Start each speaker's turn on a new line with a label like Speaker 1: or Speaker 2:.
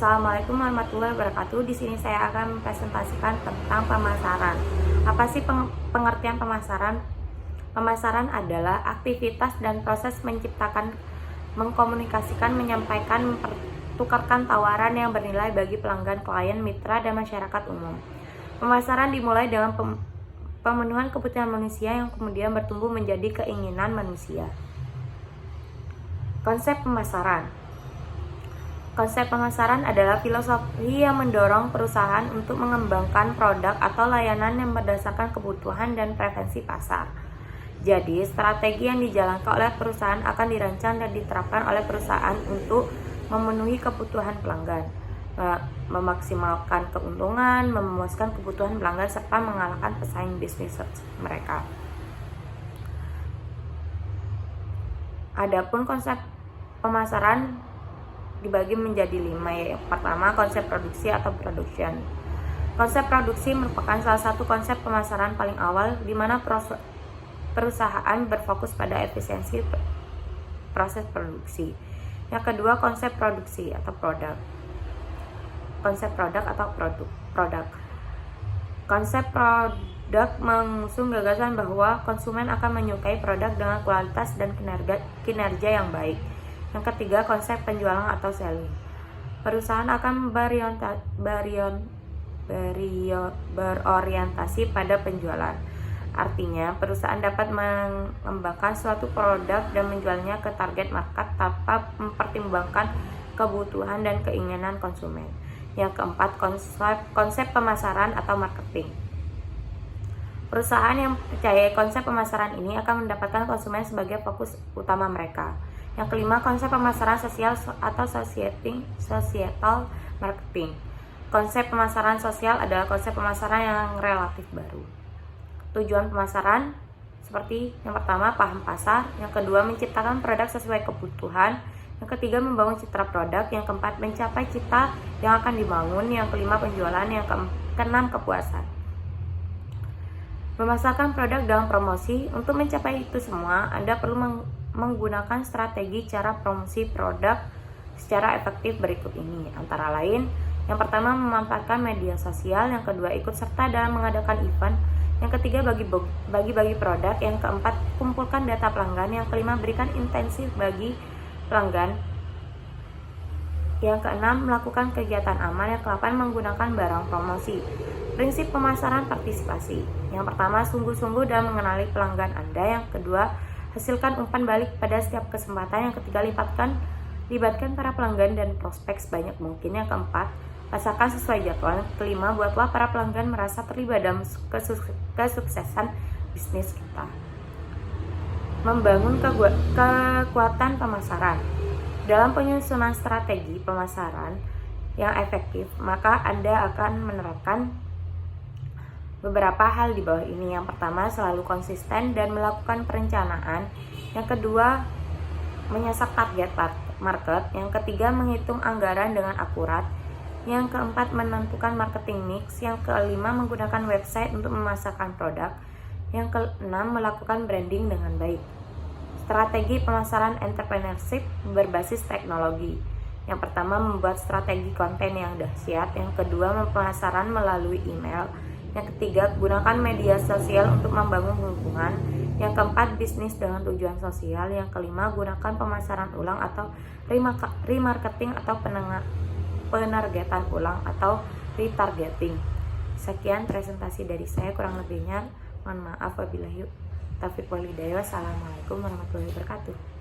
Speaker 1: Assalamualaikum warahmatullahi wabarakatuh. Di sini saya akan mempresentasikan tentang pemasaran. Apa sih pengertian pemasaran? Pemasaran adalah aktivitas dan proses menciptakan, mengkomunikasikan, menyampaikan, mempertukarkan tawaran yang bernilai bagi pelanggan, klien, mitra, dan masyarakat umum. Pemasaran dimulai dengan pemenuhan kebutuhan manusia yang kemudian bertumbuh menjadi keinginan manusia. Konsep pemasaran. Konsep pemasaran adalah filosofi yang mendorong perusahaan untuk mengembangkan produk atau layanan yang berdasarkan kebutuhan dan preferensi pasar. Jadi, strategi yang dijalankan oleh perusahaan akan dirancang dan diterapkan oleh perusahaan untuk memenuhi kebutuhan pelanggan, memaksimalkan keuntungan, memuaskan kebutuhan pelanggan, serta mengalahkan pesaing bisnis mereka. Adapun konsep pemasaran dibagi menjadi 5, yaitu pertama konsep produksi atau production. Konsep produksi merupakan salah satu konsep pemasaran paling awal di mana perusahaan berfokus pada efisiensi proses produksi. Yang kedua, konsep produksi atau produk. Konsep produk atau produk. Konsep produk mengusung gagasan bahwa konsumen akan menyukai produk dengan kualitas dan kinerja yang baik. Yang ketiga, konsep penjualan atau selling. Perusahaan akan berorientasi pada penjualan. Artinya, perusahaan dapat mengembangkan suatu produk dan menjualnya ke target market tanpa mempertimbangkan kebutuhan dan keinginan konsumen. Yang keempat, konsep pemasaran atau marketing. Perusahaan yang percaya konsep pemasaran ini akan mendapatkan konsumen sebagai fokus utama mereka. Yang kelima, konsep pemasaran sosial atau societal marketing. Konsep pemasaran sosial adalah konsep pemasaran yang relatif baru. Tujuan pemasaran seperti yang pertama, paham pasar. Yang kedua, menciptakan produk sesuai kebutuhan. Yang ketiga, membangun citra produk. Yang keempat, mencapai cita yang akan dibangun. Yang kelima, penjualan. Yang keenam, kepuasan. Memasarkan produk dalam promosi. Untuk mencapai itu semua, Anda perlu menggunakan strategi cara promosi produk secara efektif berikut ini. Antara lain, yang pertama, memanfaatkan media sosial. Yang kedua, ikut serta dalam mengadakan event. Yang ketiga, bagi produk. Yang keempat, kumpulkan data pelanggan. Yang kelima, berikan intensif bagi pelanggan. Yang keenam, melakukan kegiatan aman. Yang kedelapan, menggunakan barang promosi. Prinsip pemasaran partisipasi. Yang pertama, sungguh-sungguh dalam mengenali pelanggan Anda. Yang kedua, hasilkan umpan balik pada setiap kesempatan. Yang ketiga, libatkan para pelanggan dan prospek sebanyak mungkin. Yang keempat, pasarkan sesuai jadwal. Yang kelima, buatlah para pelanggan merasa terlibat dalam kesuksesan bisnis kita. Membangun kekuatan pemasaran. Dalam penyusunan strategi pemasaran yang efektif, maka Anda akan menerapkan beberapa hal di bawah ini. Yang pertama, selalu konsisten dan melakukan perencanaan. Yang kedua, menyasar target market. Yang ketiga, menghitung anggaran dengan akurat. Yang keempat, menentukan marketing mix. Yang kelima, menggunakan website untuk memasarkan produk. Yang keenam, melakukan branding dengan baik. Strategi pemasaran entrepreneurship berbasis teknologi. Yang pertama, membuat strategi konten yang dahsyat. Yang kedua, pemasaran melalui email. Yang ketiga, gunakan media sosial untuk membangun hubungan. Yang keempat, bisnis dengan tujuan sosial. Yang kelima, gunakan pemasaran ulang atau remarketing atau penargetan ulang atau retargeting. Sekian presentasi dari saya, kurang lebihnya mohon maaf. Wabillahi taufiq wal hidayah. Wassalamualaikum warahmatullahi wabarakatuh.